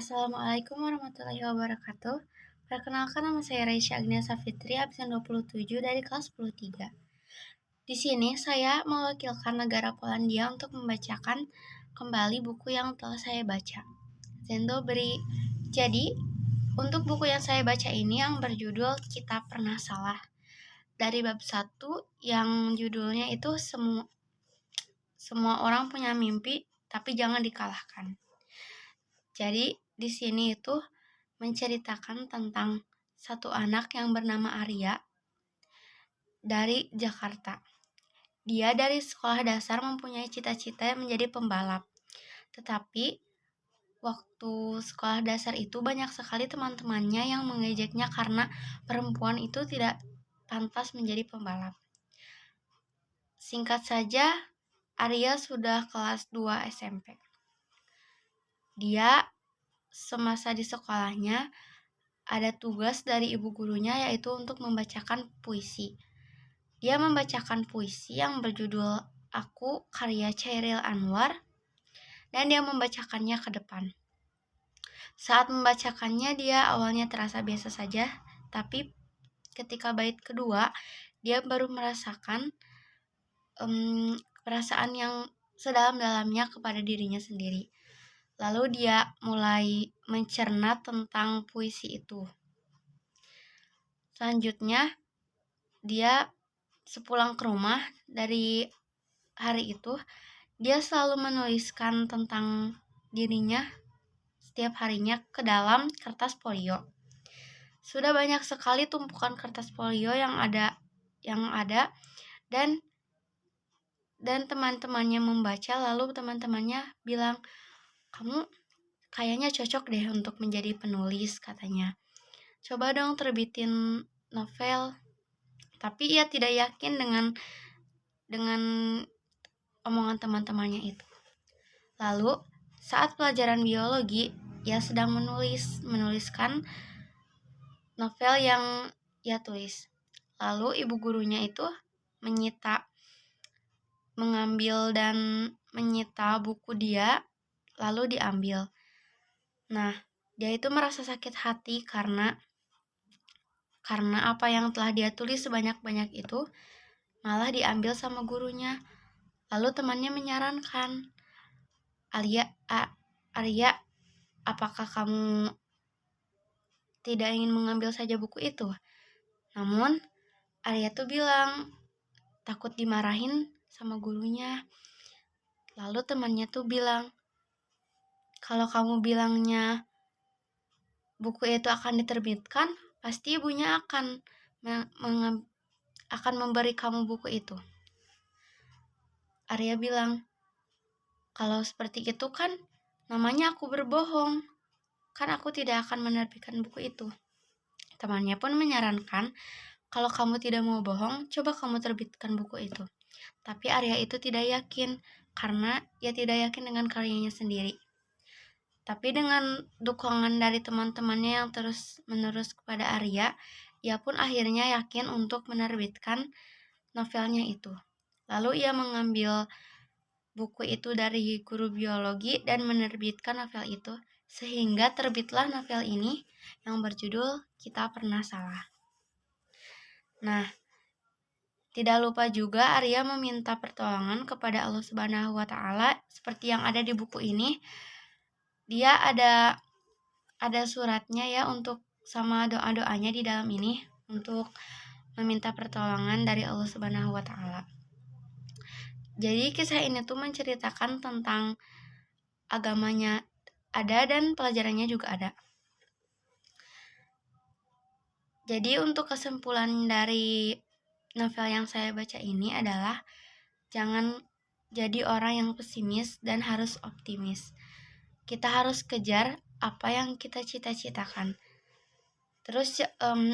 Assalamualaikum warahmatullahi wabarakatuh. Perkenalkan, nama saya Raisya Agniasa Fitri, absen 27 dari kelas 10-3. Di sini saya mewakilkan negara Polandia untuk membacakan kembali buku yang telah saya baca. Dzień dobry. Jadi, untuk buku yang saya baca ini yang berjudul Kita Pernah Salah. Dari bab 1 yang judulnya itu semua orang punya mimpi, tapi jangan dikalahkan. Jadi di sini itu menceritakan tentang satu anak yang bernama Arya dari Jakarta. Dia dari sekolah dasar mempunyai cita-cita menjadi pembalap. Tetapi waktu sekolah dasar itu banyak sekali teman-temannya yang mengejeknya karena perempuan itu tidak pantas menjadi pembalap. Singkat saja, Arya sudah kelas 2 SMP. Dia semasa di sekolahnya ada tugas dari ibu gurunya yaitu untuk membacakan puisi. Dia membacakan puisi yang berjudul Aku karya Chairil Anwar dan dia membacakannya ke depan. Saat membacakannya dia awalnya terasa biasa saja, tapi ketika bait kedua dia baru merasakan perasaan yang sedalam-dalamnya kepada dirinya sendiri. Lalu dia mulai mencerna tentang puisi itu. Selanjutnya, dia sepulang ke rumah dari hari itu, dia selalu menuliskan tentang dirinya setiap harinya ke dalam kertas folio. Sudah banyak sekali tumpukan kertas folio yang ada dan teman-temannya membaca, lalu teman-temannya bilang, "Kamu kayaknya cocok deh untuk menjadi penulis," katanya. "Coba dong terbitin novel." Tapi ia tidak yakin dengan omongan teman-temannya itu. Lalu, saat pelajaran biologi, ia sedang menuliskan novel yang ia tulis. Lalu ibu gurunya itu menyita buku dia, lalu diambil. Nah, dia itu merasa sakit hati karena apa yang telah dia tulis sebanyak-banyak itu malah diambil sama gurunya. Lalu temannya menyarankan, Arya, apakah kamu tidak ingin mengambil saja buku itu? Namun Arya tuh bilang takut dimarahin sama gurunya. Lalu temannya tuh bilang, kalau kamu bilangnya buku itu akan diterbitkan, pasti ibunya akan memberi kamu buku itu. Arya bilang, kalau seperti itu kan namanya aku berbohong, kan aku tidak akan menerbitkan buku itu. Temannya pun menyarankan, kalau kamu tidak mau bohong, coba kamu terbitkan buku itu. Tapi Arya itu tidak yakin, karena ia tidak yakin dengan karyanya sendiri. Tapi dengan dukungan dari teman-temannya yang terus-menerus kepada Arya, ia pun akhirnya yakin untuk menerbitkan novelnya itu. Lalu ia mengambil buku itu dari guru biologi dan menerbitkan novel itu, sehingga terbitlah novel ini yang berjudul Kita Pernah Salah. Nah, tidak lupa juga Arya meminta pertolongan kepada Allah Subhanahu wa Ta'ala seperti yang ada di buku ini. Dia ada suratnya ya untuk sama doa-doanya di dalam ini untuk meminta pertolongan dari Allah Subhanahu wa Ta'ala. Jadi kisah ini tuh menceritakan tentang agamanya ada dan pelajarannya juga ada. Jadi untuk kesimpulan dari novel yang saya baca ini adalah jangan jadi orang yang pesimis dan harus optimis. Kita harus kejar apa yang kita cita-citakan. Terus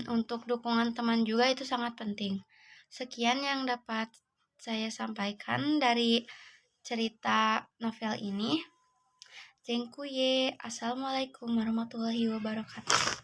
untuk dukungan teman juga itu sangat penting. Sekian yang dapat saya sampaikan dari cerita novel ini. Dziękuję. Assalamualaikum warahmatullahi wabarakatuh.